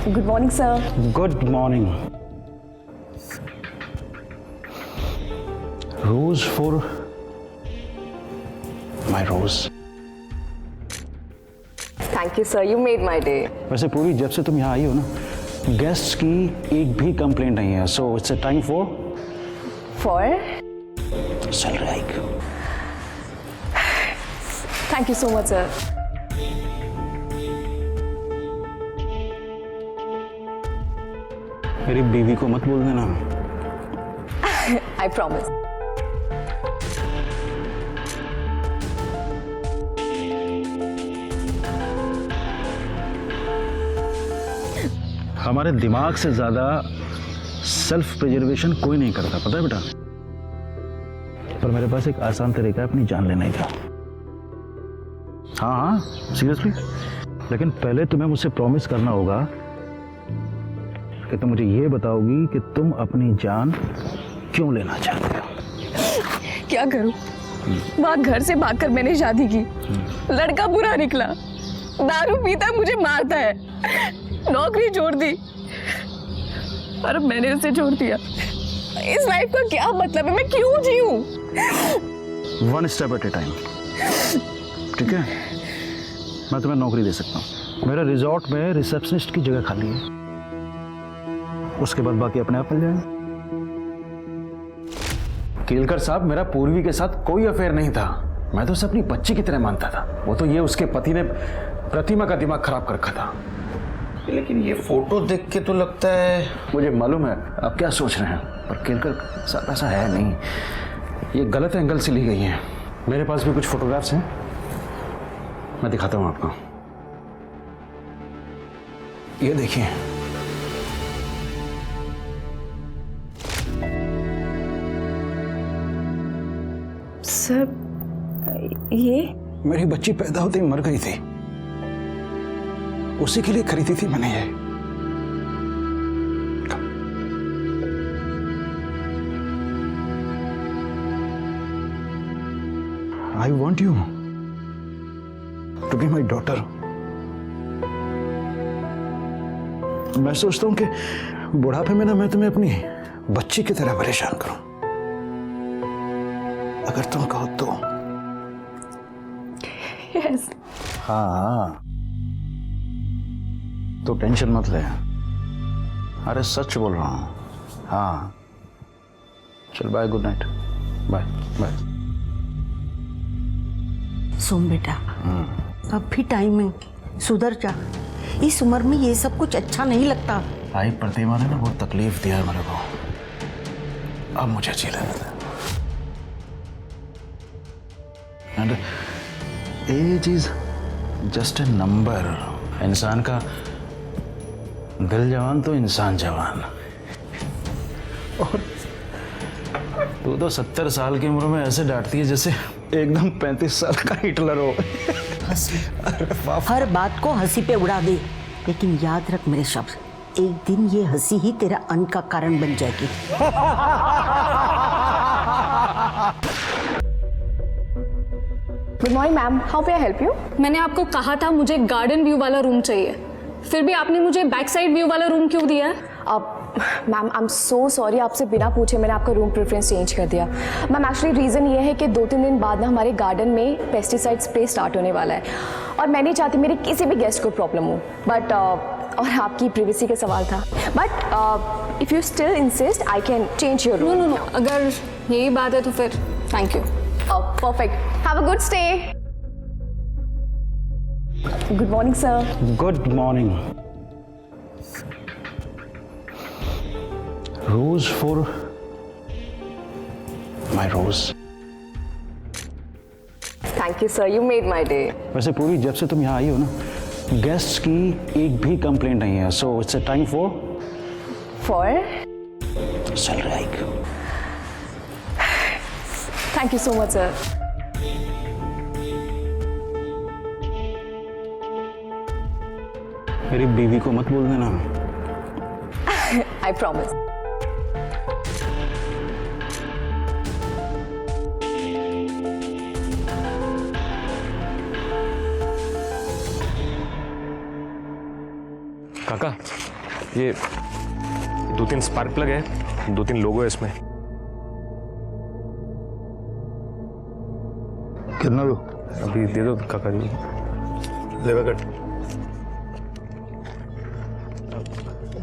Good morning, sir. Good morning. Rose for my rose. Thank you, sir. You made my day. वैसे पूरी जब से तुम यहाँ आई हो ना, गेस्ट्स की एक भी कंप्लेंट नहीं है. So it's a time for For? salary hike. Thank you so much, sir. मेरी बीवी को मत बोल देना. I promise. हमारे दिमाग से ज्यादा सेल्फ प्रिजर्वेशन कोई नहीं करता, पता है बेटा. पर मेरे पास एक आसान तरीका है अपनी जान लेने का. हाँ हाँ सीरियसली. लेकिन पहले तुम्हें मुझसे प्रॉमिस करना होगा कि तुम मुझे ये बताओगी कि तुम अपनी जान क्यों लेना चाहते हो. क्या करूं? वहाँ घर से भागकर मैंने शादी की. लड़का बुरा निकला, दारू पीता मुझे मारता है, नौकरी छोड़ दी और अब मैंने उसे छोड़ दिया. इस लाइफ का क्या मतलब है? मैं क्यों जीऊं? One step at A time. ठीक है, मैं तुम्हें नौकरी दे सकता हूँ. मेरे रिजॉर्ट में रिसेप्शनिस्ट की जगह खाली है. उसके बाद बाकी अपने आप मिल जाएंगे. केलकर साहब, मेरा पूर्वी के साथ कोई अफेयर नहीं था. मैं तो उसे अपनी बच्ची की तरह मानता था. वो तो ये उसके पति ने प्रतिमा का दिमाग खराब कर रखा था. लेकिन ये फोटो देख के तो लगता है. मुझे मालूम है आप क्या सोच रहे हैं, पर केलकर साहब ऐसा है नहीं. ये गलत एंगल से ली गई हैं. मेरे पास भी कुछ फोटोग्राफ्स हैं, मैं दिखाता हूं आपको. ये देखिए. सर, ये मेरी बच्ची पैदा होते ही मर गई थी. उसी के लिए खरीदी थी मैंने ये. I want you to be my daughter. मैं सोचता हूं कि बुढ़ापे में ना मैं तुम्हें अपनी बच्ची की तरह परेशान करूं. अगर तुम कहो तो. यस. हाँ, तो टेंशन मत ले. अरे सच बोल रहा हूं. हाँ चल, bye, good night. Bye bye. सुन बेटा, अब भी टाइम है, सुधर जा. इस उम्र में ये सब कुछ अच्छा नहीं लगता. भाई प्रतिमा ने ना बहुत तकलीफ दिया है मेरे को. अब मुझे अच्छी लग and age is just a number. इंसान का दिल जवान तो इंसान जवान. और तू तो 70 साल की उम्र में ऐसे डांटती है जैसे एकदम 35 साल का हिटलर हो. हर बात को हंसी पे उड़ा दे, लेकिन याद रख मेरे शब्द, एक दिन ये हंसी ही तेरा अंत का कारण बन जाएगी. Good morning ma'am, how may I help you? मैंने आपको कहा था मुझे गार्डन व्यू वाला रूम चाहिए, फिर भी आपने मुझे बैक साइड व्यू वाला रूम क्यों दिया है? Ma'am I am so sorry, आपसे बिना पूछे मैंने आपका रूम प्रेफरेंस चेंज कर दिया. मैम एक्चुअली रीज़न ये है कि 2-3 दिन बाद ना हमारे गार्डन में पेस्टिसाइड स्प्रे स्टार्ट होने वाला है और मैं नहीं चाहती मेरे किसी भी गेस्ट को प्रॉब्लम हो. बट और आपकी प्रिवेसी का सवाल था. But if you still insist I can change your room. No, अगर यही बात है तो फिर thank you. Perfect. Have a good stay. Good morning, sir. Good morning. Rose for my rose. Thank you, sir. You made my day. वैसे पूरी जब से तुम यहाँ आई हो ना, गेस्ट्स की एक भी कंप्लेंट नहीं है. So it's a time for For? Salary hike. Thank you so much, sir. मेरी बीवी को मत बोल देना. I promise. काका, ये 2-3 स्पार्क प्लग है, 2-3 लोगो है इसमें। कितना दो? अभी दे दो काका जी। लेवा कट।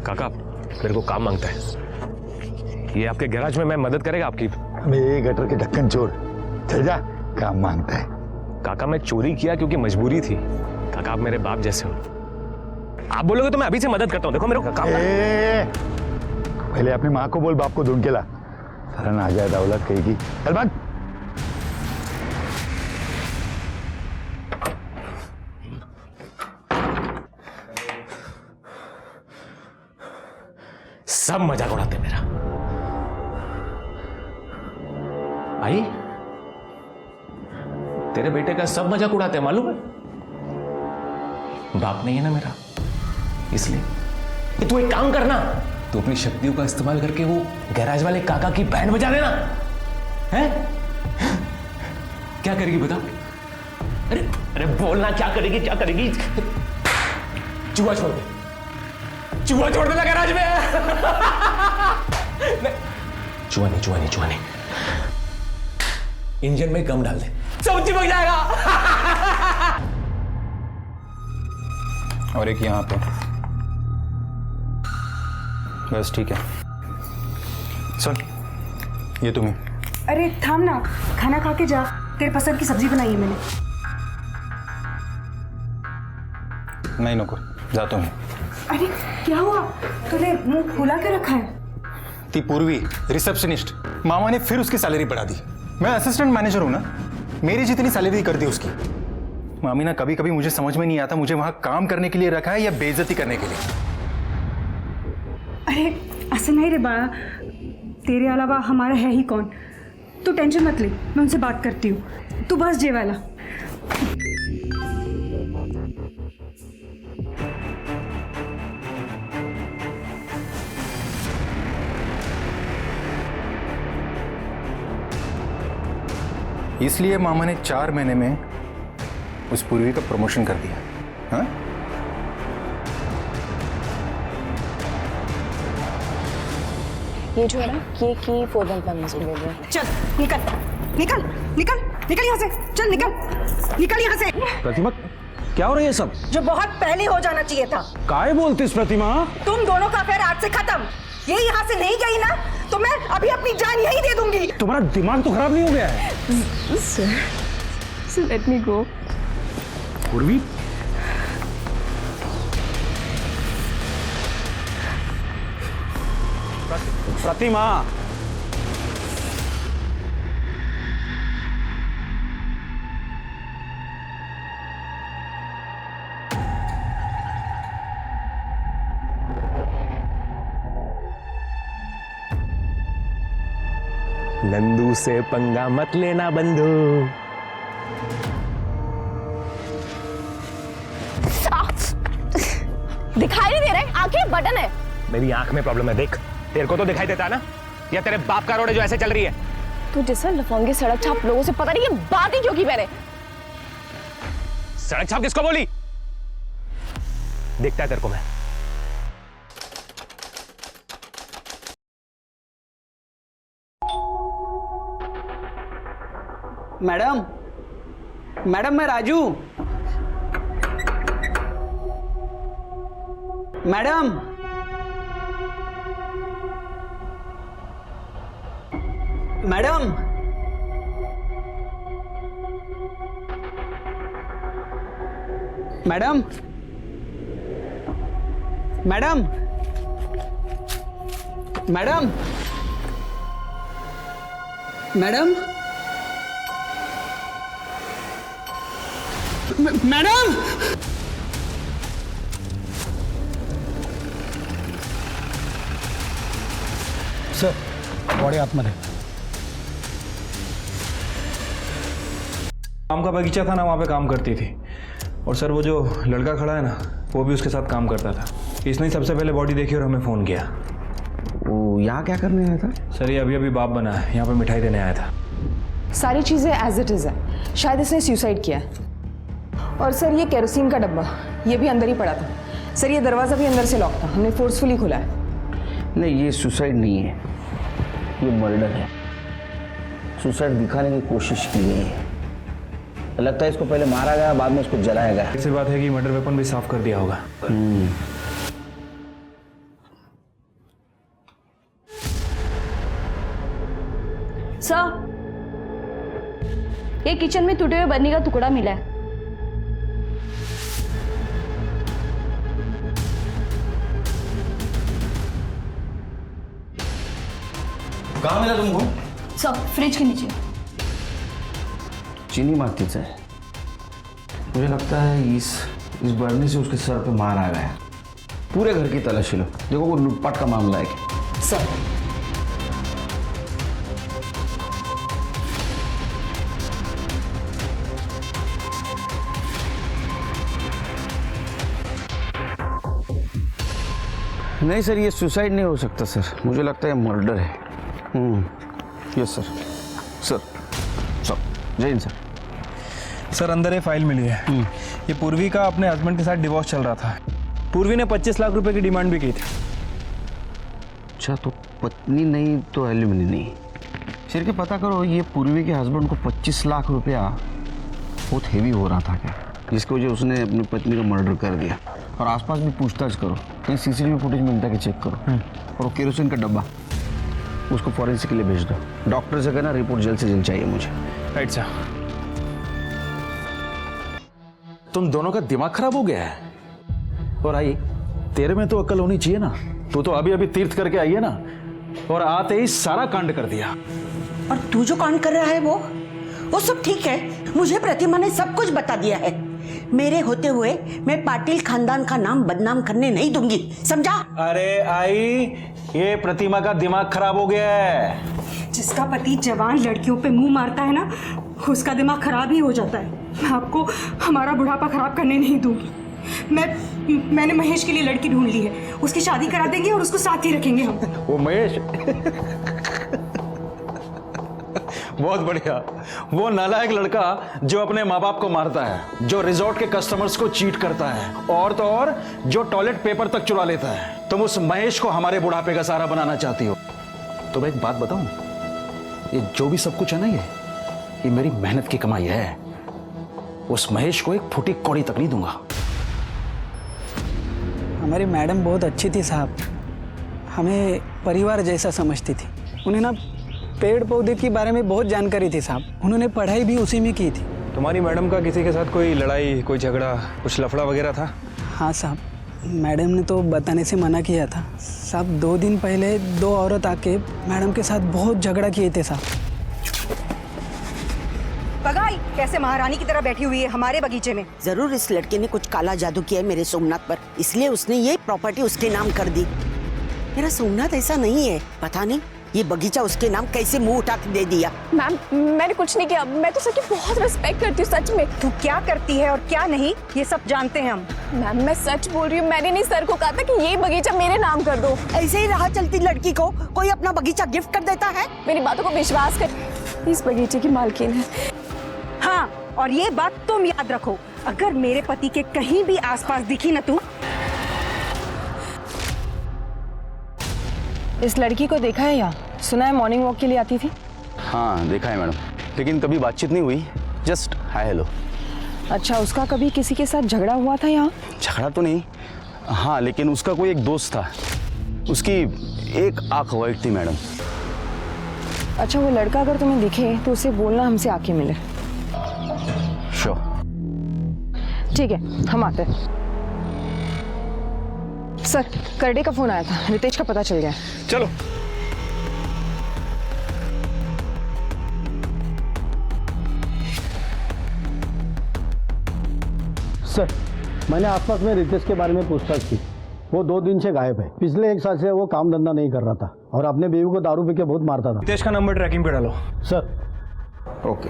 काका मेरे को काम मांगता है, ये आपके गैराज में मैं मदद करेगा आपकी? अबे गटर के ढक्कन छोड़, चल जा, काम मांगता है। काका मैं चोरी किया क्योंकि मजबूरी थी। काका आप मेरे बाप जैसे हो, आप बोलोगे तो मैं अभी से मदद करता हूँ। देखो मेरे को काम पहले अपनी माँ को बोल, बाप को ढूंढ के ला। सारा ना आ जाए दौलत कहेगी। चल भाग। सब मजाक उड़ाते मेरा। आई तेरे बेटे का सब मजाक उड़ाते हैं, मालूम है? बाप नहीं है ना मेरा, इसलिए तू एक काम करना, तू अपनी शक्तियों का इस्तेमाल करके वो गैराज वाले काका की बैंड बजा देना है। क्या करेगी बता? अरे अरे बोलना, क्या करेगी क्या करेगी? चूहा छोड़ दे, चूहा छोड़ देना गैराज में। चूहा नहीं, इंजन में गम डाल दे, सब चिपक जाएगा। और एक यहाँ पे, बस ठीक है। सुन, ये तुम्हें। अरे थाम ना, खाना खा के जा, तेरे पसंद की सब्जी बनाई है मैंने। नहीं नुकुर, जाता हूँ। अरे क्या हुआ, तूने मुंह खुला के रखा है? ती पूर्वी रिसेप्शनिस्ट, मामा ने फिर उसकी सैलरी बढ़ा दी। मैं असिस्टेंट मैनेजर हूं ना, मेरी जितनी सैलरी कर दी उसकी। मामी ना कभी कभी मुझे समझ में नहीं आता, मुझे वहां काम करने के लिए रखा है या बेइज्जती करने के लिए। अरे ऐसे नहीं रे बाळा, तेरे अलावा हमारा है ही कौन। तू टेंशन मत ले, मैं उनसे बात करती हूँ, तू बस जेवायला। इसलिए मामा ने 4 महीने में उस पूर्वी का प्रमोशन कर दिया। हाँ? ये जो है ना, ये की 4 प्लान मुझे बोल रहा है। चल निकल यहाँ से, चल निकल यहाँ से। प्रतिमा, क्या हो रहा है ये सब? जो बहुत पहले हो जाना चाहिए था। काय बोलती इस प्रतिमा? तुम दोनों का अफेयर आज से खत्म। ये यहाँ से नहीं गई ना तो मैं अभी अपनी जान यही दे दूंगी। तुम्हारा दिमाग तो खराब नहीं हो गया है? So let me go. पूर्वी, प्रतिमा, नंदू से पंगा मत लेना बंधु। दिखाई नहीं दे रहे, आंखें बटन है। मेरी आंख में प्रॉब्लम है, देख तेरे को तो दिखाई देता है ना, या तेरे बाप का रोड है जो ऐसे चल रही है? तू जैसा लफंगे सड़क छाप लोगों से पता नहीं ये बात ही क्यों की मैंने। सड़क छाप किसको बोली? देखता है तेरे को मैं। मैडम मैं Raju. Madam madam madam madam madam madam madam sir body आतमध्ये। आम का बगीचा था ना, वहाँ पे काम करती थी। और सर वो जो लड़का खड़ा है ना, वो भी उसके साथ काम करता था। इसने ही सबसे पहले बॉडी देखी और हमें फ़ोन किया। वो यहाँ क्या करने आया था? सर ये अभी अभी बाप बना है, यहाँ पे मिठाई देने आया था। सारी चीज़ें एज इट इज़ है, शायद इसने सुसाइड किया है। और सर ये केरोसिन का डब्बा, ये भी अंदर ही पड़ा था। सर ये दरवाज़ा भी अंदर से लॉक था, हमने फोर्सफुली खोला है। नहीं, ये सुसाइड नहीं है, ये मर्डर है। सुसाइड दिखाने की कोशिश की गई है। लगता है इसको पहले मारा गया, बाद में इसको जलाया गया। ऐसी बात है कि मर्डर वेपन भी साफ कर दिया होगा। सर, ये किचन में टूटे हुए बर्नी का टुकड़ा मिला है। कहाँ मिला तुमको? सर, फ्रिज के नीचे। चीनी मातीच है। मुझे लगता है इस बर्नी से उसके सर पे मार आ गया। पूरे घर की तलाशी लो, देखो वो लूटपाट का मामला है क्या। सर नहीं सर, ये सुसाइड नहीं हो सकता सर, मुझे लगता है मर्डर है। Yes sir. सर जय हिंद सर। सर अंदर ये फाइल मिली है। ये पूर्वी का अपने हस्बैंड के साथ डिवोर्स चल रहा था। पूर्वी ने 25 लाख रुपए की डिमांड भी की थी। अच्छा, तो पत्नी नहीं तो एलिमनी नहीं। सिर के पता करो, ये पूर्वी के हस्बैंड को 25 लाख रुपया बहुत हेवी हो रहा था क्या, जिसकी वजह उसने अपनी पत्नी का मर्डर कर दिया। और आसपास भी पूछताछ करो, कहीं सीसीटीवी फुटेज मिलता है कि चेक करो। और वो केरोसिन का डब्बा, उसको फॉरेंसिक के लिए भेज दो। डॉक्टर से कहना रिपोर्ट जल्द से जल्द चाहिए मुझे। Right sir. तुम दोनों का दिमाग खराब हो गया है। और आई, तेरे में तो अक्ल होनी चाहिए ना। तू तो अभी अभी तीर्थ करके आई है ना, और आते ही सारा कांड कर दिया। और तू जो कांड कर रहा है वो सब ठीक है। मुझे प्रतिमा ने सब कुछ बता दिया है। मेरे होते हुए मैं पाटिल खानदान का नाम बदनाम करने नहीं दूंगी, समझा? अरे आई, ये प्रतिमा का दिमाग खराब हो गया है। जिसका पति जवान लड़कियों पे मुंह मारता है ना, उसका दिमाग खराब ही हो जाता है। मैं आपको हमारा बुढ़ापा खराब करने नहीं दूंगी। मैंने महेश के लिए लड़की ढूंढ ली है, उसकी शादी करा देंगे और उसको साथ ही रखेंगे हम। वो महेश बहुत बढ़िया। वो नालायक लड़का जो अपने माँ बाप को मारता है, जो रिजॉर्ट के कस्टमर्स को चीट करता है, और तो और जो टॉयलेट पेपर तक चुरा लेता है। तुम उस महेश को हमारे बुढ़ापे का सहारा बनाना चाहती हो। तो मैं एक बात बताऊं, ये जो भी सब कुछ है ना, ये मेरी मेहनत की कमाई है। उस महेश को एक फुटी कौड़ी तक नहीं दूंगा। हमारी मैडम बहुत अच्छी थी साहब, हमें परिवार जैसा समझती थी। उन्हें ना पेड़ पौधे के बारे में बहुत जानकारी थी साहब, उन्होंने पढ़ाई भी उसी में की थी। तुम्हारी मैडम का किसी के साथ कोई लड़ाई, कोई झगड़ा, कुछ लफड़ा वगैरह था? हाँ साहब, मैडम ने तो बताने से मना किया था साहब। 2 दिन पहले 2 औरत आके मैडम के साथ बहुत झगड़ा किए थे साहब। पगाई कैसे महारानी की तरह बैठी हुई है हमारे बगीचे में। जरूर इस लड़के ने कुछ काला जादू किया है मेरे सोमनाथ पर, इसलिए उसने ये प्रॉपर्टी उसके नाम कर दी। मेरा सोमनाथ ऐसा नहीं है, पता नहीं ये बगीचा उसके नाम कैसे मुंह उठा के दे दिया। मैम, मैंने कुछ नहीं किया। मैं तो सर की बहुत रिस्पेक्ट करती हूँ, सच में। तू क्या करती है और क्या नहीं, ये सब जानते हैं हम। मैम, मैं सच बोल रही हूँ। मैंने नहीं सर को कहा था कि ये बगीचा मेरे नाम कर दो। ऐसे ही राह चलती लड़की को कोई अपना बगीचा गिफ्ट कर देता है? मेरी बातों को विश्वास कर, इस बगीचे की मालकिन है। हाँ, और ये बात तुम याद रखो, अगर मेरे पति के कहीं भी आसपास दिखी ना तू। इस लड़की को देखा है यहाँ? सुना है मॉर्निंग वॉक के लिए आती थी। हाँ देखा है मैडम, लेकिन कभी बातचीत नहीं हुई, जस्ट हाय हेलो। अच्छा, उसका कभी किसी के साथ झगड़ा हुआ था यहाँ? झगड़ा तो नहीं, हाँ लेकिन उसका कोई एक दोस्त था, उसकी एक आंख वाइट थी मैडम। अच्छा, वो लड़का अगर तुम्हें दिखे तो उसे बोलना हमसे आके मिले। श्योर। ठीक है, हम आते हैं। सर, करडे का फोन आया था, रितेश का पता चल गया। चलो। सर, मैंने आसपास में रितेश के बारे में पूछताछ की। वो 2 दिन से गायब है। पिछले 1 साल से वो काम धंधा नहीं कर रहा था और अपने बीवी को दारू पी के बहुत मारता था। रितेश का नंबर ट्रैकिंग पे डालो। सर। ओके।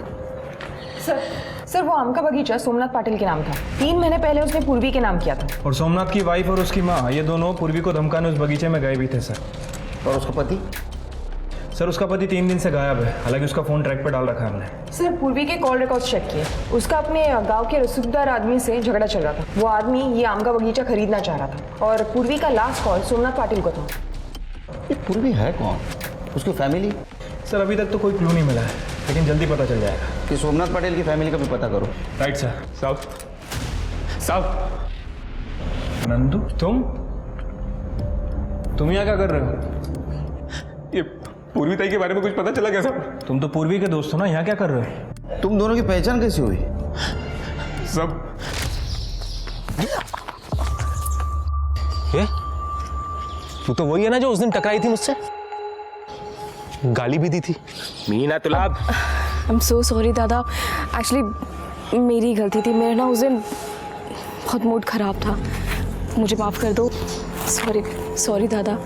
सर, वो आम का बगीचा सोमनाथ पाटिल के नाम था। 3 महीने पहले उसने पूर्वी के नाम किया था। और सोमनाथ की वाइफ और उसकी माँ, ये दोनों पूर्वी को धमकाने उस बगीचे में गए भी थे सर। और उसका पति? सर उसका पति 3 दिन से गायब है, हालांकि उसका फ़ोन ट्रैक पर डाल रखा है हमने। सर पूर्वी के कॉल रिकॉर्ड्स चेक किए, उसका अपने गांव के रसूखदार आदमी से झगड़ा चल रहा था। वो आदमी ये आम का बगीचा खरीदना चाह रहा था और पूर्वी का लास्ट कॉल सोमनाथ पाटिल को था। ये पूर्वी है कौन? उसकी फैमिली? सर अभी तक तो कोई क्लू नहीं मिला है, लेकिन जल्दी पता चल जाएगा। कि सोमनाथ पटेल की फैमिली का भी पता करो। Right sir. साहब नंदू, तुम यहाँ क्या कर रहे हो? ये पूर्वी ताई के बारे में कुछ पता चला क्या साहब? तुम तो पूर्वी के दोस्त हो ना, यहाँ क्या कर रहे हो? तुम दोनों की पहचान कैसी हुई? सब ये तू तो वही है ना जो उस दिन टकराई थी मुझसे, गाली भी दी थी। मीना तुलाब। आई एम सो सॉरी दादा, एक्चुअली मेरी गलती थी। मेरा ना उस दिन बहुत मूड खराब था, मुझे माफ़ कर दो। सॉरी दादा।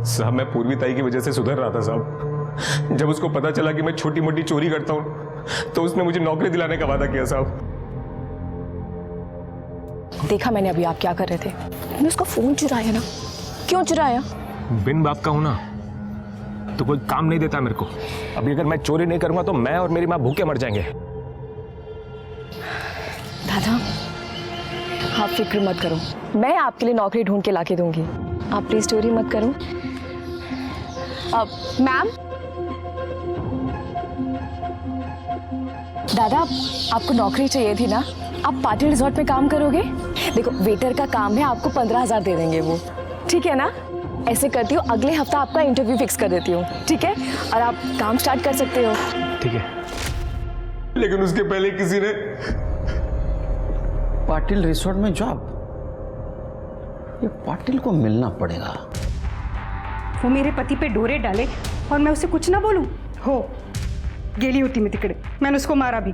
साहब मैं पूर्वी ताई की वजह से सुधर रहा था साहब। जब उसको पता चला कि मैं छोटी मोटी चोरी करता हूँ तो उसने मुझे नौकरी दिलाने का वादा किया साहब। देखा मैंने अभी आप क्या कर रहे थे। मैंने उसका फोन चुराया ना। क्यों चुराया? बिन बाप का हूं ना तो कोई काम नहीं देता मेरे को। अभी अगर मैं चोरी नहीं करूंगा तो मैं और मेरी माँ भूखे मर जाएंगे। दादा आप फिक्र मत करो, मैं आपके लिए नौकरी ढूंढ के लाके दूंगी। आप प्लीज चोरी मत करो। मैम, दादा आपको नौकरी चाहिए थी ना, आप पाटिल रिजॉर्ट में काम करोगे? देखो वेटर का काम है, आपको 15,000 दे देंगे वो, ठीक है ना? ऐसे करती हूँ, अगले हफ्ता आपका इंटरव्यू फिक्स कर देती हूँ, ठीक है? और आप काम स्टार्ट कर सकते हो। ठीक है, लेकिन उसके पहले किसी ने पाटिल रिसोर्ट में जॉब? ये पाटिल को मिलना पड़ेगा। वो मेरे पति पे डोरे डाले और मैं उसे कुछ ना बोलूं? हो गेली होती मैं तिकड़े, मैंने उसको मारा भी।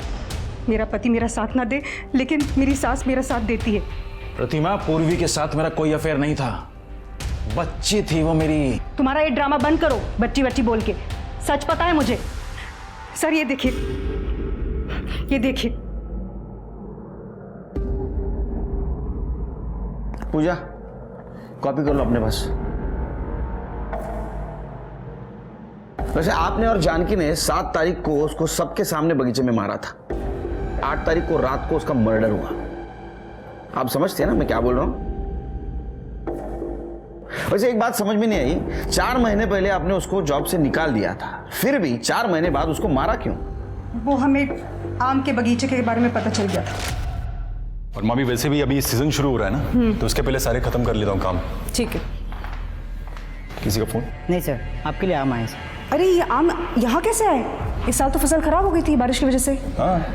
मेरा पति मेरा साथ ना दे, लेकिन मेरी सास मेरा साथ देती है। प्रतिमा, पूर्वी के साथ मेरा कोई अफेयर नहीं था, बच्ची थी वो मेरी। तुम्हारा ये ड्रामा बंद करो, बच्ची बच्ची बोल के। सच पता है मुझे। सर ये देखिए, ये देखिए। पूजा कॉपी कर लो अपने पास। वैसे आपने और जानकी ने 7 तारीख को उसको सबके सामने बगीचे में मारा था। 8 तारीख को रात को उसका मर्डर हुआ। आप समझते हैं ना मैं क्या बोल रहा हूं? वैसे एक बात समझ में नहीं आई, 4 महीने पहले आपने उसको जॉब से निकाल दिया था, फिर भी 4 महीने बाद उसको मारा क्यों? वो हमें आम के बगीचे के बारे में पता चल गया था। और मामी वैसे भी अभी सीजन शुरू हो रहा है ना, तो उसके पहले सारे खत्म कर लेता हूँ काम। ठीक है। किसी का फोन? नहीं सर, आपके लिए आम आए सर। अरे ये आम यहाँ कैसे आए? इस साल तो फसल खराब हो गई थी बारिश की वजह से। हाँ,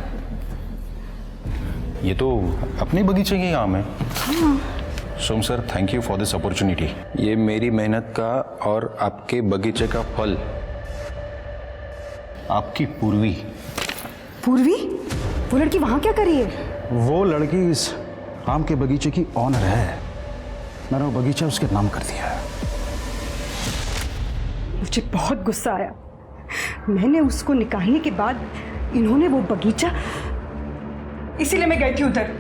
ये तो अपने बगीचे के आम है। Som sir, thank you for this opportunity. ये मेरी मेहनत का और आपके बगीचे का फल। आपकी पूर्वी। पूर्वी? वो लड़की वहाँ क्या कर रही है? वो लड़की इस आम के बगीचे की ऑनर है। मैंने वो बगीचा उसके नाम कर दिया है। मुझे बहुत गुस्सा आया। मैंने उसको निकालने के बाद इन्होंने वो बगीचा, इसीलिए मैं गई थी उधर।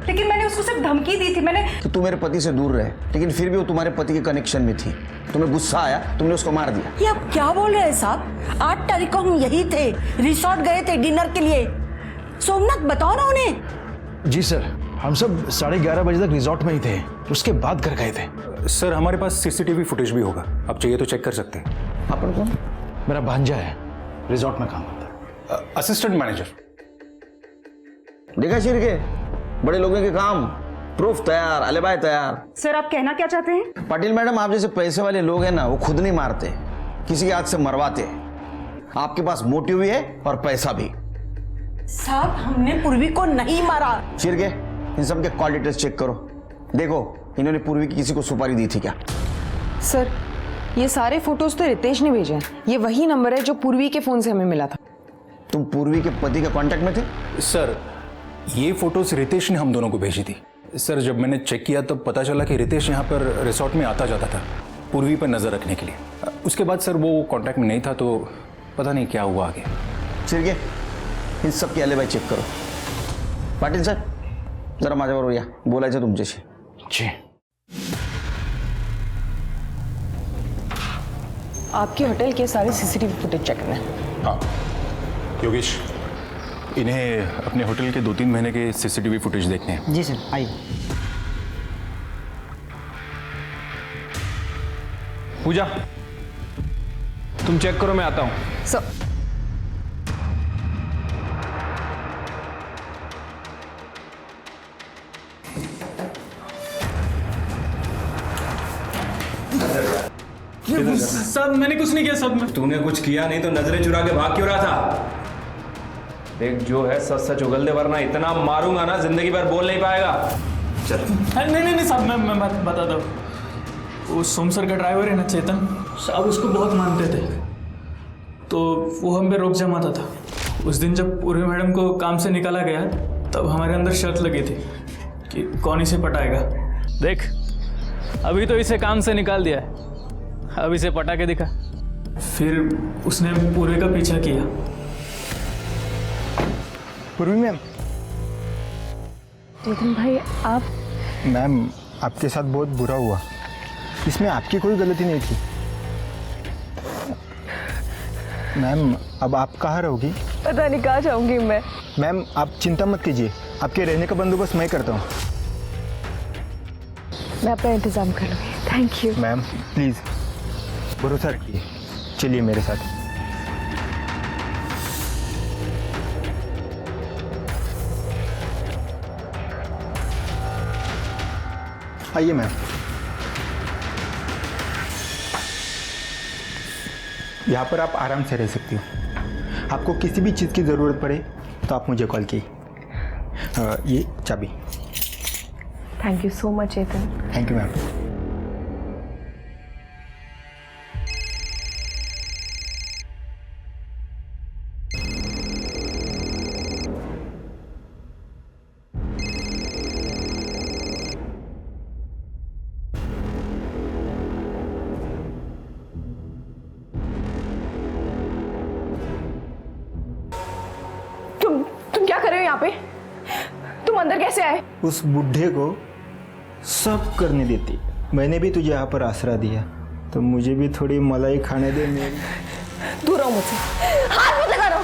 लेकिन मैंने उसको सिर्फ धमकी दी थी। मैंने कि तू मेरे पति से दूर रहे, लेकिन फिर भी वो तुम्हारे पति के कनेक्शन में थी। तुम्हें गुस्सा आया, तुमने उसको मार दिया। ये आप क्या बोल रहे हैं साहब? 8 तारीख को हम यही थे, रिसोर्ट गए थे डिनर के लिए। सोमनाथ बताओ ना उन्हें। जी सर, हम सब 11:30 बजे तक रिजॉर्ट में ही थे, उसके बाद घर गए थे। सर हमारे पास सीसीटीवी फुटेज भी होगा, आप चाहिए तो चेक कर सकते हैं। अपन कौन? मेरा भांजा है, रिजॉर्ट में काम करता है। Assistant manager. देखा शिर के बड़े लोगों के काम, प्रूफ तैयार, अलिबाई तैयार। सर आप कहना क्या चाहते हैं? पाटिल मैडम, आप जैसे पैसे वाले लोग हैं ना, वो खुद नहीं मारते, किसी के हाथ से मरवाते। आपके पास मोटिव भी है और पैसा भी। साहब हमने पूर्वी को नहीं मारा। चिर के इन सब के कॉल डिटेल्स चेक करो, देखो इन्होंने पूर्वी की किसी को सुपारी दी थी क्या? सर ये सारे फोटोज तो रितेश ने भेजे हैं। ये वही नंबर है जो पूर्वी के फोन से हमें मिला था। तुम पूर्वी के पति के कांटेक्ट में थे? सर ये फोटोज रितेश ने हम दोनों को भेजी थी। सर जब मैंने चेक किया तब पता चला कि रितेश यहाँ पर रिसोर्ट में आता जाता था पूर्वी पर नजर रखने के लिए। उसके बाद सर वो कांटेक्ट में नहीं था, तो पता नहीं क्या हुआ आगे। चिर के इन सब की अलिबाई चेक करो। पाटील सर जरा माझ्याबरोबर या, बोलायचं तुमच्याशी। जी आपके होटल के सारे सीसीटीवी फुटेज चेक करना है। हाँ योगेश, इन्हें अपने होटल के 2-3 महीने के सीसीटीवी फुटेज देखने हैं। जी सर, आइए। पूजा, तुम चेक करो, मैं आता हूँ। सर सब मैंने कुछ नहीं किया, सब तूने कुछ किया नहीं तो नजरें चुरा के भाग क्यों रहा था? देख जो है सच सच उगल दे, वरना इतना मारूंगा ना जिंदगी भर बोल नहीं पाएगा। चल। नहीं साहब, मैं बता दो। वो सोम सर का ड्राइवर है ना चेतन साहब, उसको बहुत मानते थे, तो वो हम पे रोक जमाता था। उस दिन जब पूर्वी मैडम को काम से निकाला गया तब हमारे अंदर शर्त लगी थी कि कौन इसे पटाएगा। देख अभी तो इसे काम से निकाल दिया है, अब इसे पटा के दिखा। फिर उसने पूर्वी का पीछा किया। पूर्वी मैम। चेतन भाई आप? मैम आपके साथ बहुत बुरा हुआ, इसमें आपकी कोई गलती नहीं थी। मैम अब आप कहाँ रहोगी? पता नहीं कहाँ जाऊंगी मैं। मैम आप चिंता मत कीजिए, आपके रहने का बंदोबस्त मैं करता हूँ। मैं अपना इंतजाम कर लूँगी। थैंक यू मैम, प्लीज़ भरोसा रखिए, चलिए मेरे साथ। आइए मैम। यहाँ पर आप आराम से रह सकती हो। आपको किसी भी चीज़ की ज़रूरत पड़े तो आप मुझे कॉल कीजिए। ये चाबी। Thank you so much Chetan. Thank you ma'am. तुम क्या कर रहे हो यहाँ पे? तुम अंदर कैसे आए? उस बुढ़े को सब करने देती, मैंने भी तुझे यहाँ पर आसरा दिया, तो मुझे भी थोड़ी मलाई खाने दे मेरी। दूर रहो मुझसे, हाथ मत लगा रहो।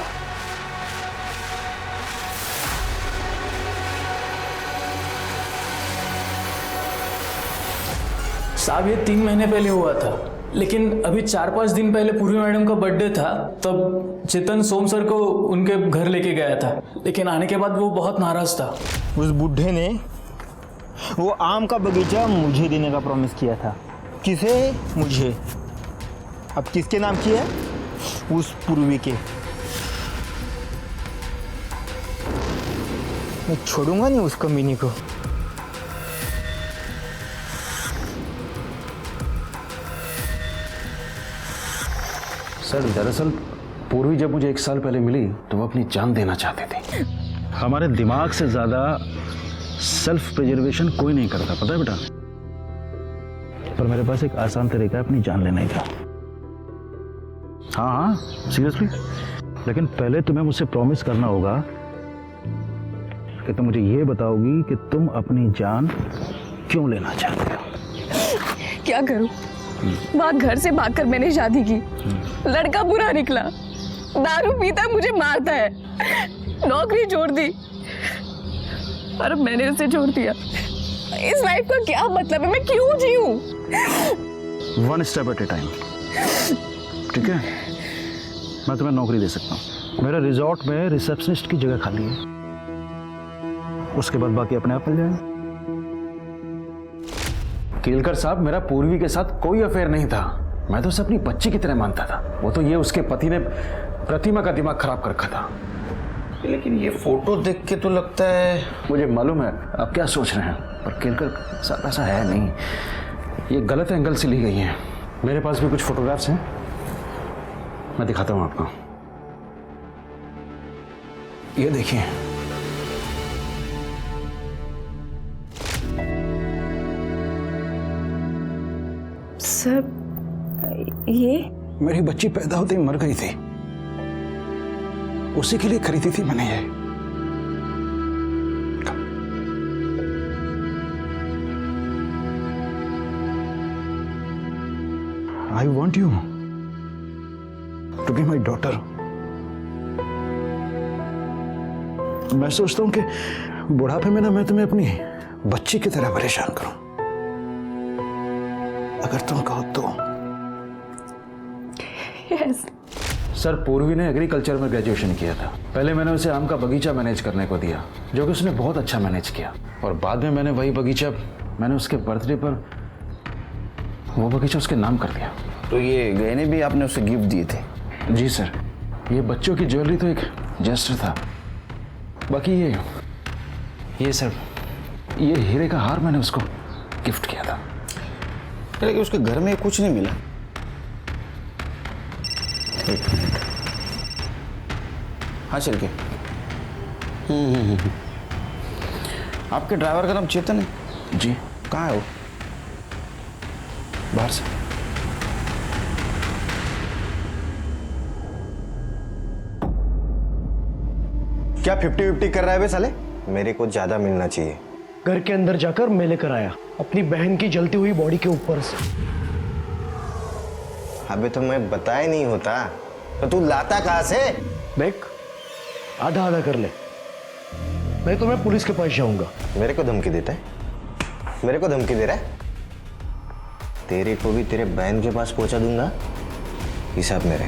साहब ये 3 महीने पहले हुआ था, लेकिन अभी 4-5 दिन पहले पूर्वी मैडम का बर्थडे था, तब चेतन सोम सर को उनके घर लेके गया था, लेकिन आने के बाद वो बहुत नाराज था। उस बुढ़े ने वो आम का बगीचा मुझे देने का प्रॉमिस किया था। किसे? मुझे। अब किसके नाम किया? उस पूर्वी के। मैं छोड़ूंगा नहीं उस कमीनी को। सर दरअसल पूर्वी जब मुझे 1 साल पहले मिली तो वो अपनी जान देना चाहते थे। हमारे दिमाग से ज्यादा सेल्फ प्रिजर्वेशन कोई नहीं करता, पता है बेटा। पर मेरे पास एक आसान तरीका है अपनी जान लेने का। हाँ सीरियसली। लेकिन पहले तुम्हें मुझसे प्रॉमिस करना होगा कि तुम मुझे ये बताओगी कि तुम अपनी जान क्यों लेना चाहते हो। क्या करूं? वहाँ घर से भागकर मैंने शादी की, लड़का बुरा निकला, दारू पीता मुझे मारता है, नौकरी छोड़ दी और अब मैंने उसे छोड़ दिया। इस लाइफ का क्या मतलब है? मैं क्यों जीऊं? 1 स्टेप एट ए टाइम। ठीक है, मैं तुम्हें नौकरी दे सकता हूँ। मेरे रिजॉर्ट में रिसेप्शनिस्ट की जगह खाली है, उसके बाद बाकी अपने आप मिल जाएंगे। केलकर साहब, मेरा पूर्वी के साथ कोई अफेयर नहीं था, मैं तो उसे अपनी बच्ची की तरह मानता था। वो तो ये उसके पति ने प्रतिमा का दिमाग खराब कर रखा था। लेकिन ये फोटो देख के तो लगता है, मुझे मालूम है आप क्या सोच रहे हैं, पर केलकर साहब ऐसा है नहीं, ये गलत एंगल से ली गई हैं। मेरे पास भी कुछ फोटोग्राफ्स हैं, मैं दिखाता हूँ आपको। ये देखिए, सर ये मेरी बच्ची पैदा होते ही मर गई थी, उसी के लिए खरीदी थी मैंने ये। I want you B my daughter. मैं सोचता हूं कि बुढ़ापे में ना मैं तुम्हें अपनी बच्ची की तरह परेशान करूं। अगर तुम कहो तो। यस। सर, पूर्वी ने एग्रीकल्चर में ग्रेजुएशन किया था। पहले मैंने उसे आम का बगीचा मैनेज करने को दिया, जो कि उसने बहुत अच्छा मैनेज किया। और बाद में मैंने वही बगीचा, मैंने उसके बर्थडे पर वो बगीचा उसके नाम कर दिया। तो ये गहने भी आपने उसे गिफ्ट दिए थे? जी सर, ये बच्चों की ज्वेलरी तो एक जेस्टर था। बाकी ये सर, ये हीरे का हार मैंने उसको गिफ्ट किया था। लेकिन उसके घर में कुछ नहीं मिला। एक मिनट। हाँ चल के। आपके ड्राइवर का नाम चेतन है? जी। कहाँ है वो? बाहर से। क्या 50-50 कर रहा है बे साले? मेरे को ज्यादा मिलना चाहिए। घर के अंदर जाकर मैं लेकर आया अपनी बहन की जलती हुई बॉडी के ऊपर से। अबे तो मैं बताया नहीं होता तो तू लाता कहाँ से? देख, आधा आधा कर ले, मैं तुम्हें पुलिस के पास जाऊंगा। मेरे को धमकी देता है? मेरे को धमकी दे रहा है? तेरे को भी तेरे बहन के पास पहुंचा दूंगा, हिसाब मेरे।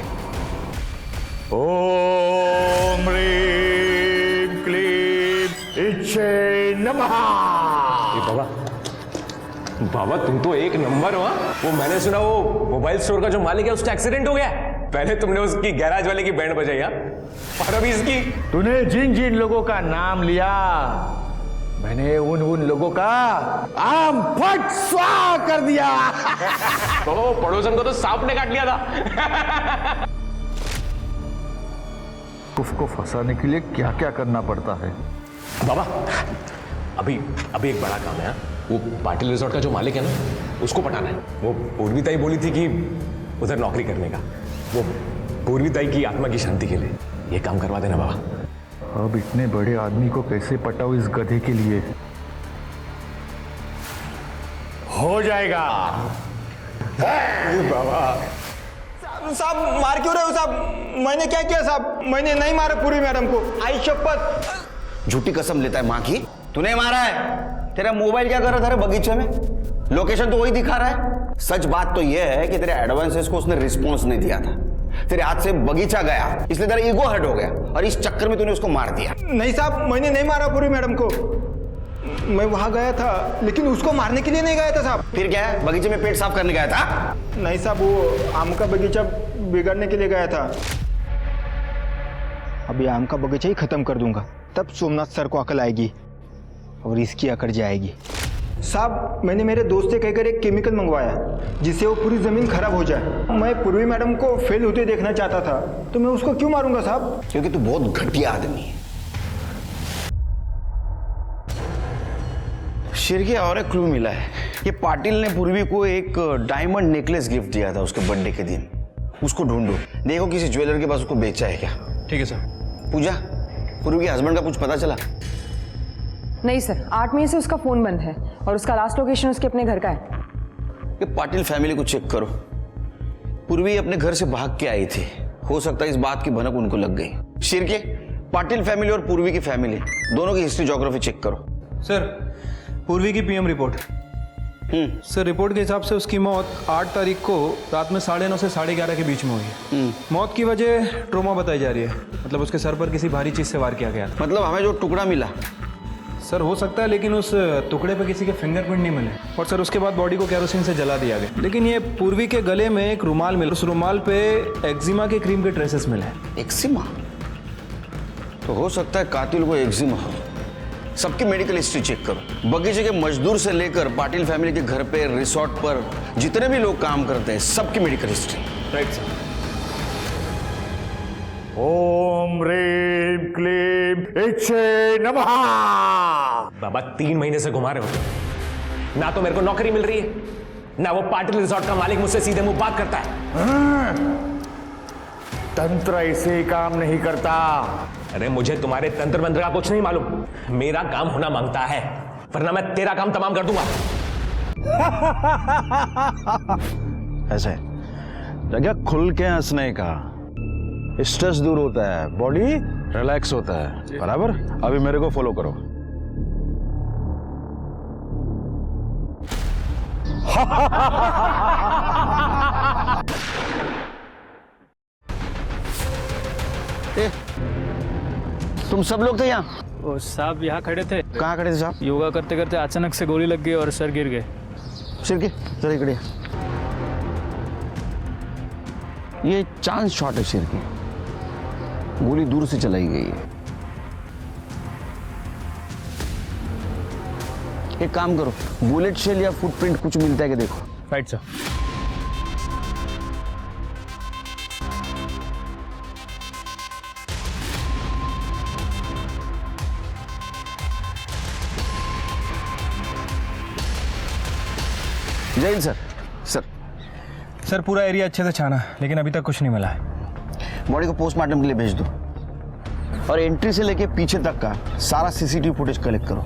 ओम ह्रीं क्लीं इच्छे नमः। बाबा तुम तो एक नंबर हो। वो मैंने सुना वो मोबाइल स्टोर का जो मालिक है उसका एक्सीडेंट हो गया। पहले तुमने उसकी गैराज वाले की बैंड बजाई और अभी इसकी। तूने जिन जिन लोगों का नाम लिया, मैंने उन लोगों का आम फट स्वाहा कर दिया। तो पड़ोसन को तो सांप ने काट लिया था। उसको फंसाने के लिए क्या क्या करना पड़ता है बाबा। अभी एक बड़ा काम है। वो पाटिल रिजॉर्ट का जो मालिक है ना, उसको पटाना है। वो पूर्वीताई बोली थी कि उधर नौकरी करने का, वो पूर्वीताई की आत्मा की शांति के लिए ये काम करवा देना बाबा। अब इतने बड़े आदमी को कैसे पटाओ इस गधे के लिए? हो जाएगा। बाबा साहब मार क्यों रहे हो साहब? मैंने क्या किया साहब? मैंने नहीं मारा पूरी मैडम को, आई शपथ। झूठी कसम लेता है माँ की। तूने मारा है? तेरा मोबाइल क्या कर रहा था रे बगीचे में? लोकेशन तो वही दिखा रहा है। सच बात तो यह है कि तेरे एडवांसेस को उसने रिस्पॉन्स नहीं दिया था। तेरे हाथ से बगीचा गया, इसलिए तेरा ईगो हर्ट हो गया और इस चक्कर में तूने उसको मार दिया। नहीं साहब, मैंने नहीं मारा पूरी मैडम को। मैं वहां गया था, लेकिन उसको मारने के लिए नहीं गया था साहब। फिर क्या है? बगीचे में पेट साफ करने गया था? नहीं साहब, वो आम का बगीचा बिगाड़ने के लिए गया था। अभी आम का बगीचा ही खत्म कर दूंगा, तब सोमनाथ सर को अकल आएगी और इसकी अकड़ जाएगी। साहब मैंने मेरे दोस्त से कहकर एक केमिकल मंगवाया जिससे वो पूरी जमीन खराब हो जाए। मैं पूर्वी मैडम को फेल होते देखना चाहता था, तो मैं उसको क्यों मारूंगा साहब? क्योंकि तू बहुत घटिया आदमी है। शिरके और एक क्लू मिला है। ये पाटिल ने पूर्वी को एक डायमंड नेकलेस गिफ्ट दिया था उसके बर्थडे के दिन। उसको ढूंढो, देखो किसी ज्वेलर के पास उसको बेचा है क्या। ठीक है सर। पूजा, पूर्वी के हस्बैंड का कुछ पता चला? नहीं सर, 8 मई से उसका फोन बंद है और उसका लास्ट लोकेशन उसके अपने घर का है। ये पाटिल फैमिली को चेक करो। पूर्वी अपने घर से भाग के आई थी, हो सकता है इस बात की भनक उनको लग गई। शिरके, पाटिल फैमिली और पूर्वी की फैमिली दोनों की हिस्ट्री ज्योग्राफी चेक करो। सर पूर्वी की पीएम रिपोर्ट। सर रिपोर्ट के हिसाब से उसकी मौत 8 तारीख को रात में 9:30 से 11:30 के बीच में हुई है। मौत की वजह ट्रोमा बताई जा रही है, मतलब उसके सर पर किसी भारी चीज से वार किया गया। मतलब हमें जो टुकड़ा मिला सर हो सकता है, लेकिन उस टुकड़े पर किसी के फिंगरप्रिंट नहीं मिले। और सर उसके बाद बॉडी को केरोसिन से जला दिया गया। लेकिन ये पूर्वी के गले में एक रुमाल मिला, उस रुमाल पे एक्जिमा के क्रीम के ट्रेसेस मिले। एक्जिमा? तो हो सकता है कातिल को एक्जिमा हो। सबकी मेडिकल हिस्ट्री चेक करो। बगीचे के मजदूर से लेकर पाटिल फैमिली के घर पे, रिसोर्ट पर जितने भी लोग काम करते हैं, सबकी मेडिकल हिस्ट्री। Right sir. ओम ह्रीं क्लीं इच्छे नमः। बाबा 3 महीने से घुमा रहे हो, ना तो मेरे को नौकरी मिल रही है, ना वो पाटिल रिजॉर्ट का मालिक मुझसे सीधे मुंह बात करता है। तंत्र ऐसे काम नहीं करता। अरे मुझे तुम्हारे तंत्र मंत्र का कुछ नहीं मालूम, मेरा काम होना मांगता है, वरना मैं तेरा काम तमाम कर दूंगा। ऐसे जगह खुल के हंसने का, स्ट्रेस दूर होता है, बॉडी रिलैक्स होता है, बराबर। अभी मेरे को फॉलो करो। तुम सब लोग थे यहाँ? वो साहब यहाँ खड़े थे। कहाँ खड़े थे साहब? योगा करते करते अचानक से गोली लग गई और सर गिर गए। सिर के जरा इकड़े। ये चांस शॉट है सिर की, गोली दूर से चलाई गई है। एक काम करो, बुलेट शेल या फुटप्रिंट कुछ मिलता है कि देखो। Right sir. Jain sir. Sir पूरा एरिया अच्छे से छाना, लेकिन अभी तक कुछ नहीं मिला है। बॉडी को पोस्टमार्टम के लिए भेज दो और एंट्री से लेके पीछे तक का सारा सीसीटीवी फुटेज कलेक्ट करो,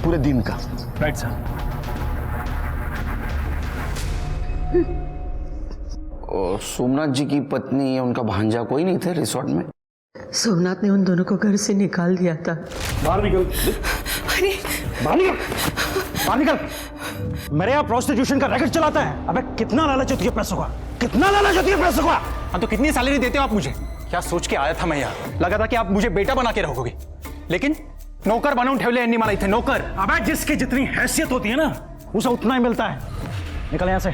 पूरे दिन का। Right sir. और सोमनाथ जी की पत्नी या उनका भांजा कोई नहीं थे रिसोर्ट में? सोमनाथ ने उन दोनों को घर से निकाल दिया था। बाहर निकल। अरे बाहर निकल, बाहर निकल। मेरे यहाँ प्रोस्टिट्यूशन का रैकेट चलाता है। अबे कितना लालच होती है पैसों का, कितना लालच होती है पैसों का। हाँ तो कितनी सैलरी देते हो आप मुझे? क्या सोच के आया था मैं यहाँ? लगा था कि आप मुझे बेटा बना के रखोगे, लेकिन नौकर बनवून ठेवले एन्नी मला इथे नौकर। अबे जिसकी जितनी हैसियत होती है ना, उसे उतना ही मिलता है। निकल यहाँ से,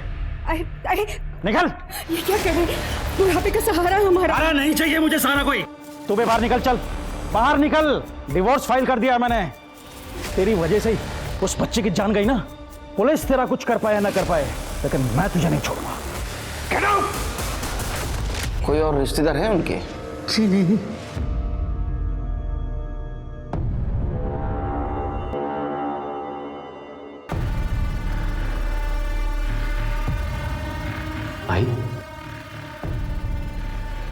अरे निकल। ये क्या कर रहे हैं? बुढ़ापे का सहारा हमारा। अरे नहीं चाहिए मुझे सहारा कोई। तू भी बाहर निकल, चल बाहर निकल। डिवोर्स फाइल कर दिया मैंने, तेरी वजह से ही उस बच्चे की जान गई ना। पुलिस तेरा कुछ कर पाए ना कर पाए, लेकिन मैं तुझे नहीं छोड़ूंगा। Get out! कोई और रिश्तेदार है उनके? जी नहीं। भाई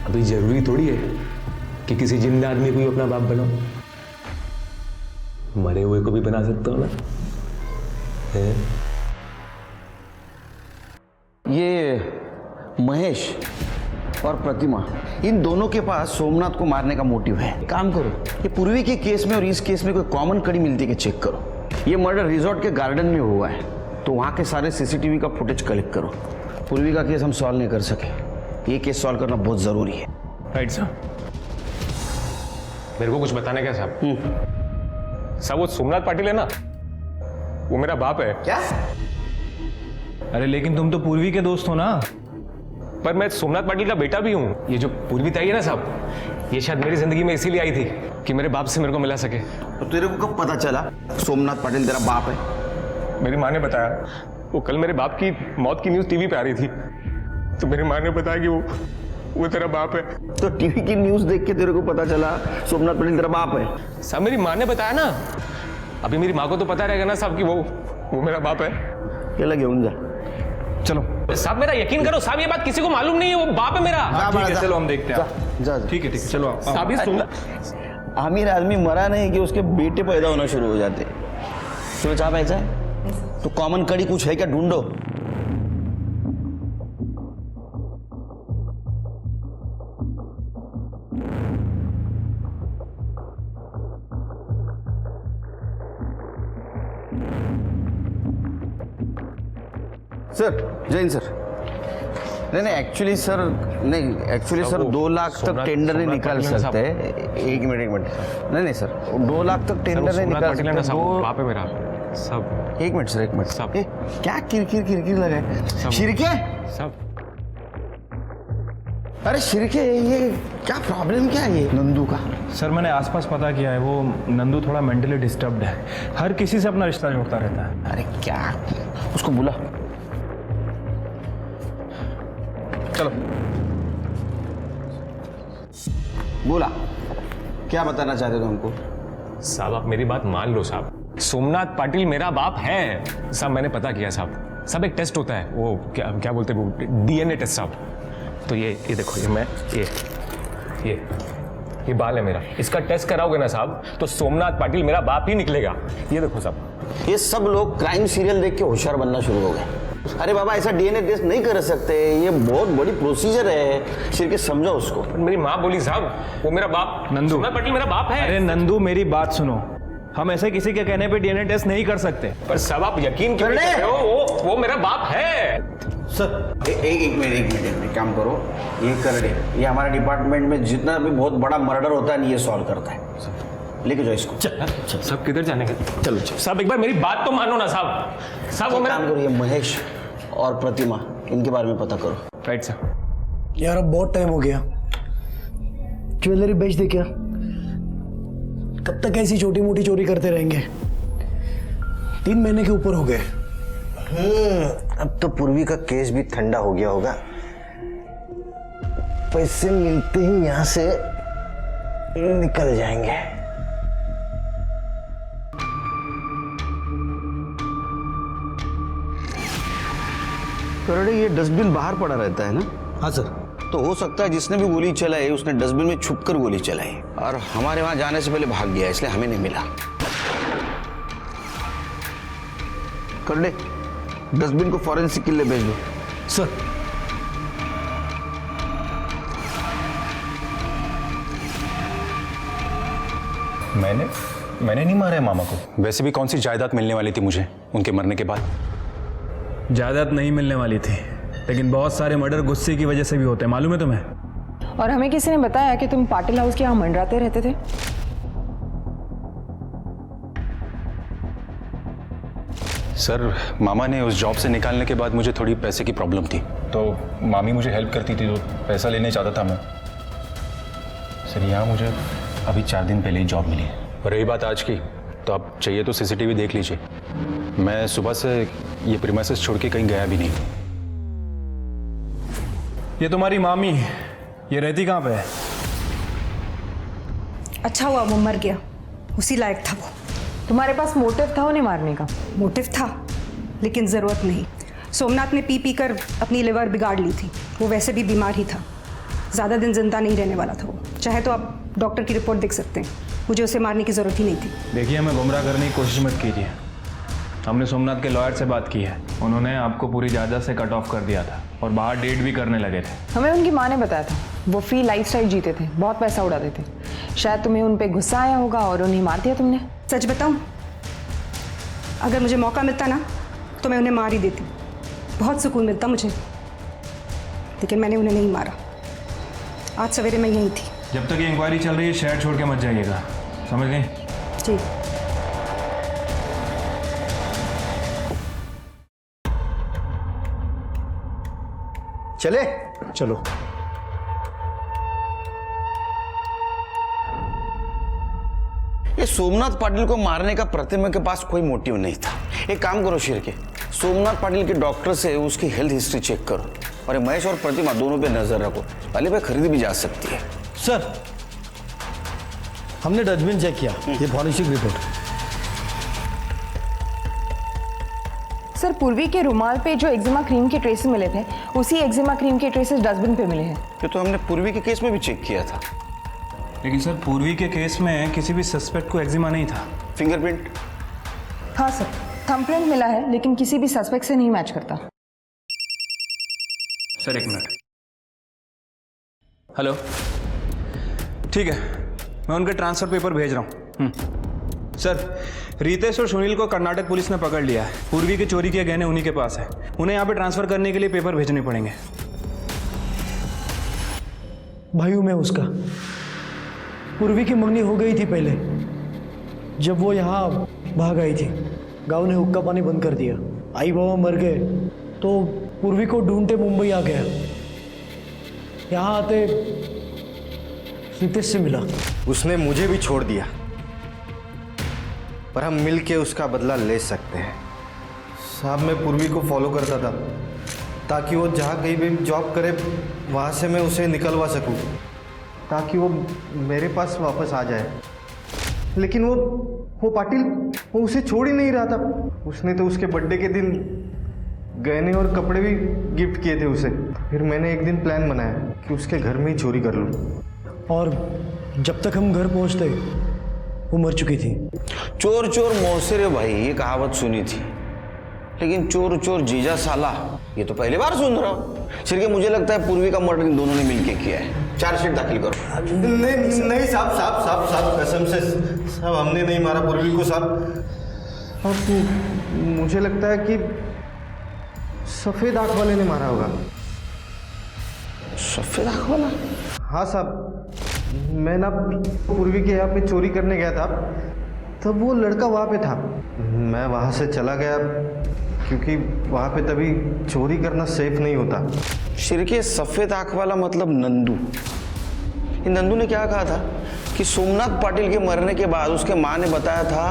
अभी जरूरी थोड़ी है कि किसी जिंदा आदमी को ही अपना बाप बनाओ, मरे हुए को भी बना सकता हो ना। ये महेश और प्रतिमा, इन दोनों के पास सोमनाथ को मारने का मोटिव है। काम करो, ये पूर्वी के केस में और इस केस में कोई कॉमन कड़ी मिलती है कि चेक करो। ये मर्डर रिजॉर्ट के गार्डन में हुआ है, तो वहाँ के सारे सीसीटीवी का फुटेज कलेक्ट करो। पूर्वी का केस हम सॉल्व नहीं कर सके, ये केस सॉल्व करना बहुत जरूरी है। Right sir. मेरे को कुछ बताने क्या साहब? साहब वो सोमनाथ पाटिल है ना, वो मेरा बाप है। क्या? अरे लेकिन तुम तो पूर्वी के दोस्त हो ना। पर मैं सोमनाथ पाटिल का बेटा भी हूँ। ये जो पूर्वी ताई है ना साहब, ये शायद मेरी जिंदगी में इसीलिए आई थी कि मेरे बाप से मेरे को मिला सके। तो तेरे को कब पता चला सोमनाथ पाटिल तेरा बाप है? मेरी माँ ने बताया। वो कल मेरे बाप की मौत की न्यूज़ टीवी पे आ रही थी, तो मेरी माँ ने बताया कि वो तेरा बाप है। तो टीवी की न्यूज़ देख के तेरे को पता चला सोमनाथ पाटिल तेरा बाप है? साहब मेरी माँ ने बताया ना। अभी मेरी माँ को तो पता रहेगा ना साहब कि वो मेरा बाप है। क्या लगे उन जा, चलो साहब मेरा यकीन करो साहब, ये बात किसी को मालूम नहीं है, वो बाप है मेरा। ठीक है चलो हम देखते हैं। जा। ठीक है चलो आप। साहब ये सोमनाथ अमीर आदमी मरा नहीं कि उसके बेटे पैदा होना शुरू हो जाते। तुम्हें चाह ऐसा है तो कॉमन कड़ी कुछ है क्या, ढूंढो। सर जैन सर, नहीं एक्चुअली सर, नहीं एक्चुअली सर 2 लाख तक टेंडर नहीं निकाल सकते। एक मिनट नहीं सर, 2 लाख तक टेंडर नहीं निकाल सकते। बाप है मेरा सब। एक मिनट सर, एक मिनट सब। क्या किरकिर लगा है? शिरके सब। अरे शिरके, ये क्या प्रॉब्लम क्या है ये नंदू का? सर मैंने आसपास पता किया है, वो नंदू थोड़ा मेंटली डिस्टर्ब्ड है, हर किसी से अपना रिश्ता जोड़ता रहता है। अरे क्या, उसको बुला। चलो बोला, क्या बताना चाहते हो हमको? साहब आप मेरी बात मान लो साहब, सोमनाथ पाटिल मेरा बाप है साहब। मैंने पता किया साहब। सब एक टेस्ट होता है, वो क्या बोलते हैं, वो DNA टेस्ट साहब। तो ये देखो, ये मैं ये बाल है मेरा, इसका टेस्ट कराओगे ना साहब तो सोमनाथ पाटिल मेरा बाप ही निकलेगा। ये देखो साहब। ये सब लोग क्राइम सीरियल देख के होशियार बनना शुरू हो गए। अरे बाबा ऐसा डीएनए टेस्ट नहीं कर सकते, ये बहुत बड़ी प्रोसीजर है। शिरके समझाओ उसको। मेरी माँ बोली साहब वो मेरा बाप नंदू। सोमनाथ पाटिल मेरा बाप है। अरे नंदू मेरी बात सुनो, हम ऐसे किसी के कहने पे डीएनए टेस्ट नहीं कर सकते। पर साहब आप यकीन क्यों नहीं कर रहे हो? वो मेरा बाप है। सर एक मिनट काम करो। ये कर रहे, ये हमारे डिपार्टमेंट में जितना भी बहुत बड़ा मर्डर होता है ये सॉल्व करता है। लेके जाओ इसको। सब किधर जाने का? चलो साहब एक बार मेरी बात तो मानो ना साहब। साहब वो मेरा काम करो, ये महेश और प्रतिमा इनके बारे में पता करो। Right sir. यार अब बहुत टाइम हो गया, ज्वेलरी बेच दे क्या? कब तक ऐसी छोटी मोटी चोरी करते रहेंगे? 3 महीने के ऊपर हो गए। अब तो पूर्वी का केस भी ठंडा हो गया होगा। पैसे मिलते ही यहां से निकल जाएंगे। करोड़े, ये डस्टबिन बाहर पड़ा रहता है ना? हाँ सर। तो हो सकता है जिसने भी गोली चलाई उसने डस्टबिन में छुपकर गोली चलाई और हमारे वहां जाने से पहले भाग गया, इसलिए हमें नहीं मिला। करोड़े, डस्टबिन को फॉरेंसिक के लिए भेज दो। सर। मैंने नहीं मारा है मामा को। वैसे भी कौन सी जायदाद मिलने वाली थी मुझे उनके मरने के बाद? जायदाद नहीं मिलने वाली थी, लेकिन बहुत सारे मर्डर गुस्से की वजह से भी होते हैं, मालूम है तुम्हें? और हमें किसी ने बताया कि तुम पाटिल हाउस के यहाँ मंडराते रहते थे। सर मामा ने उस जॉब से निकालने के बाद मुझे थोड़ी पैसे की प्रॉब्लम थी, तो मामी मुझे हेल्प करती थी, तो पैसा लेने चाहता था मैं। सर यहाँ मुझे अभी 4 दिन पहले ही जॉब मिली है। और रही बात आज की, तो आप चाहिए तो सीसीटीवी देख लीजिए। मैं सुबह से ये प्रीमाइसेस छोड़ के कहीं गया भी नहीं। ये तुम्हारी मामी, ये रहती कहाँ पे है? अच्छा हुआ वो मर गया, उसी लायक था वो। तुम्हारे पास मोटिव था उन्हें मारने का? मोटिव था, लेकिन ज़रूरत नहीं। सोमनाथ ने पी कर अपनी लिवर बिगाड़ ली थी, वो वैसे भी बीमार ही था, ज़्यादा दिन जिंदा नहीं रहने वाला था वो। चाहे तो आप डॉक्टर की रिपोर्ट देख सकते हैं, मुझे उसे मारने की ज़रूरत ही नहीं थी। देखिए हमें गुमराह करने की कोशिश मत कीजिए। हमने सोमनाथ के लॉयर से बात की है, उन्होंने आपको पूरी जायदाद से कट ऑफ कर दिया था और बाहर डेट भी करने लगे थे। हमें उनकी माँ ने बताया था वो फ्री लाइफस्टाइल जीते थे, बहुत पैसा उड़ाते थे। शायद तुम्हें उन पे गुस्सा आया होगा और उन्हें मार दिया तुमने। सच बताऊं, अगर मुझे मौका मिलता ना तो मैं उन्हें मार ही देती, बहुत सुकून मिलता मुझे, लेकिन मैंने उन्हें नहीं मारा। आज सवेरे मैं यहीं थी। जब तक ये इंक्वायरी चल रही है शहर छोड़ के मत जाइएगा, समझ गए? जी। चले चलो। ये सोमनाथ पाटिल को मारने का प्रतिमा के पास कोई मोटिव नहीं था। एक काम करो शिरके, सोमनाथ पाटिल के डॉक्टर से उसकी हेल्थ हिस्ट्री चेक करो और महेश और प्रतिमा दोनों पे नजर रखो, पहले पे खरीदी भी जा सकती है। सर हमने डस्टबिन चेक किया, ये फॉरेंसिक रिपोर्ट। सर पूर्वी के रुमाल पे जो एक्जिमा क्रीम के ट्रेसेस मिले थे, उसी एक्जिमा क्रीम के ट्रेसेस डस्टबिन पे मिले हैं। ये तो हमने पूर्वी के केस में भी चेक किया था। लेकिन सर पूर्वी के केस में किसी भी सस्पेक्ट को एक्जिमा नहीं था। फिंगरप्रिंट? हाँ सर, थंबप्रिंट मिला है लेकिन किसी भी सस्पेक्ट से नहीं मैच करता। सर एक मिनट। हेलो, ठीक है, मैं उनके ट्रांसफर पेपर भेज रहा हूँ। सर रितेश और सुनील को कर्नाटक पुलिस ने पकड़ लिया है। पूर्वी के चोरी के गहने उन्हीं के पास है, उन्हें यहाँ पे ट्रांसफर करने के लिए पेपर भेजने पड़ेंगे। भाई हूँ मैं उसका। पूर्वी की मंगनी हो गई थी पहले, जब वो यहाँ भाग आई थी। गांव ने हुक्का पानी बंद कर दिया, आई बाबा मर गए तो पूर्वी को ढूंढते मुंबई आ गया। यहाँ आते रितेश से मिला। उसने मुझे भी छोड़ दिया, पर हम मिल के उसका बदला ले सकते हैं। साहब मैं पूर्वी को फॉलो करता था ताकि वो जहाँ कहीं भी जॉब करे वहाँ से मैं उसे निकलवा सकूं, ताकि वो मेरे पास वापस आ जाए। लेकिन वो पाटिल वो उसे छोड़ ही नहीं रहा था। उसने तो उसके बर्थडे के दिन गहने और कपड़े भी गिफ्ट किए थे उसे। फिर मैंने एक दिन प्लान बनाया कि उसके घर में ही चोरी कर लूँ। और जब तक हम घर पहुंचते वो मर चुकी थी। चोर चोर मौसे रे भाई, ये कहावत सुनी थी। लेकिन चोर चोर जीजा साला ये तो पहली बार सुन रहा हूँ। सिर्फ मुझे लगता है पूर्वी का मर्डर इन दोनों ने मिलके किया है। चार्जशीट दाखिल करो। नहीं नहीं साहब साहब साहब साहब कसम से साहब हमने नहीं मारा पूर्वी को साहब। मुझे लगता है कि सफेद आंख वाले ने मारा होगा। सफेद आंख वाला? हाँ साहब, मैं ना पूर्वी के यहाँ पे चोरी करने गया था, तब वो लड़का वहाँ पे था। मैं वहाँ से चला गया क्योंकि वहाँ पे तभी चोरी करना सेफ नहीं होता। शिरके सफेद आंख वाला मतलब नंदू। ये नंदू ने क्या कहा था कि सोमनाथ पाटिल के मरने के बाद उसके माँ ने बताया था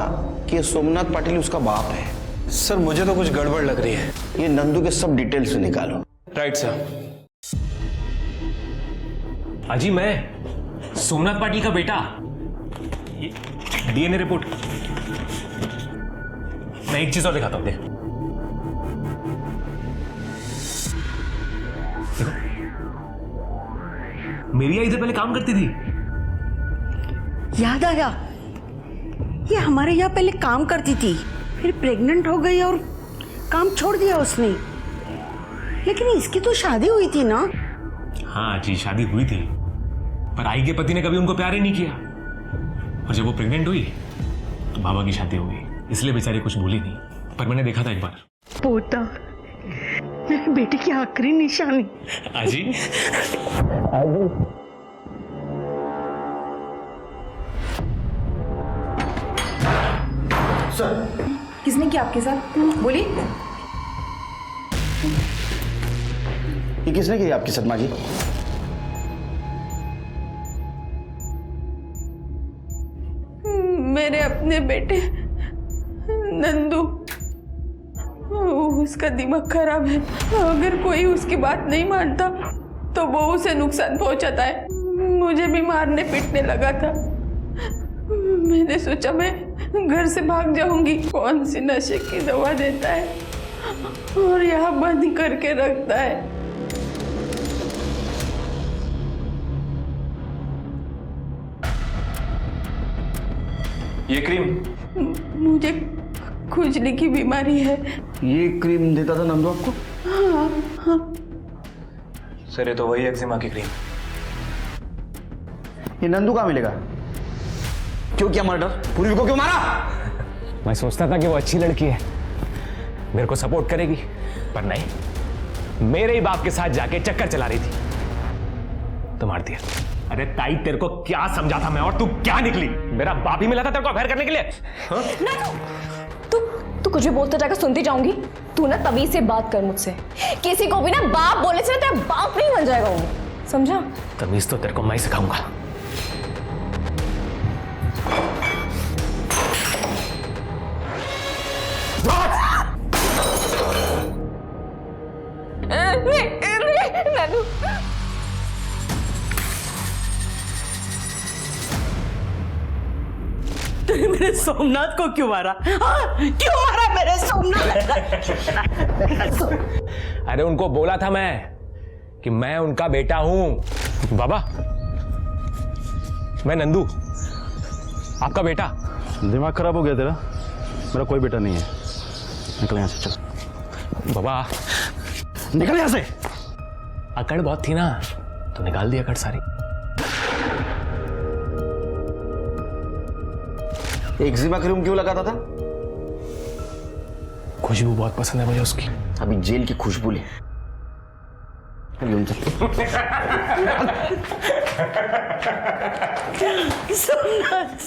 कि सोमनाथ पाटिल उसका बाप है। सर मुझे तो कुछ गड़बड़ लग रही है। ये नंदू के सब डिटेल्स निकालो। Right sir. अजी मैं सोमनाथ पाटिल का बेटा। DNA report. मैं एक चीज और दिखाता हूं। देखो मेरी इधर पहले काम करती थी। याद आया, ये हमारे यहाँ पहले काम करती थी, फिर प्रेग्नेंट हो गई और काम छोड़ दिया उसने। लेकिन इसकी तो शादी हुई थी ना? हाँ जी शादी हुई थी, पर आई के पति ने कभी उनको प्यार ही नहीं किया। और जब वो प्रेग्नेंट हुई तो बाबा की शादी हो गई, इसलिए बेचारी कुछ भूली नहीं। पर मैंने देखा था एक बार। पोता, मेरे बेटे की आखिरी निशानी। आजी सर, किसने किया आपके साथ? बोलिए। ये किसने किया आपके साथ माँ जी? मेरे अपने बेटे नंदू, उसका दिमाग खराब है। अगर कोई उसकी बात नहीं मानता तो वो उसे नुकसान पहुंचाता है। मुझे भी मारने पीटने लगा था। मैंने सोचा मैं घर से भाग जाऊंगी। कौन सी नशे की दवा देता है और यहाँ बंद करके रखता है। ये क्रीम? मुझे खुजली की बीमारी है। ये क्रीम देता था नंदू आपको? हाँ हाँ। सर ये तो वही एक्जिमा की क्रीम। ये नंदू कहाँ मिलेगा? क्यों किया मर्डर? पूर्वी को क्यों मारा? मैं सोचता था कि वो अच्छी लड़की है, मेरे को सपोर्ट करेगी, पर नहीं, मेरे ही बाप के साथ जाके चक्कर चला रही थी तो मार दिया। अरे ताई तेरे को क्या समझा था मैं, और तू क्या निकली? मेरा बाप ही मिला था तेरे को अफेयर करने के लिए। तू कुछ भी बोलता जाकर सुनती जाऊंगी। तू ना तभी से बात कर मुझसे। किसी को भी ना बाप बोले से तेरा बाप नहीं बन जाएगा वो, समझा? तमीज तो तेरे को मैं सिखाऊंगा। तूने मेरे सोमनाथ को क्यों मारा? हाँ, क्यों मारा मेरे सोमनाथ? अरे उनको बोला था मैं कि मैं उनका बेटा हूं। बाबा, मैं नंदू, आपका बेटा। दिमाग खराब हो गया तेरा? मेरा कोई बेटा नहीं है। निकल यहाँ से, चल। बाबा निकल यहाँ से। अकड़ बहुत थी ना तो निकाल दी अकड़ सारी। एक्जिमा क्रीम क्यों लगाता था? खुशबू बहुत पसंद है मुझे उसकी। अभी जेल की खुशबू ले। सोमनाथ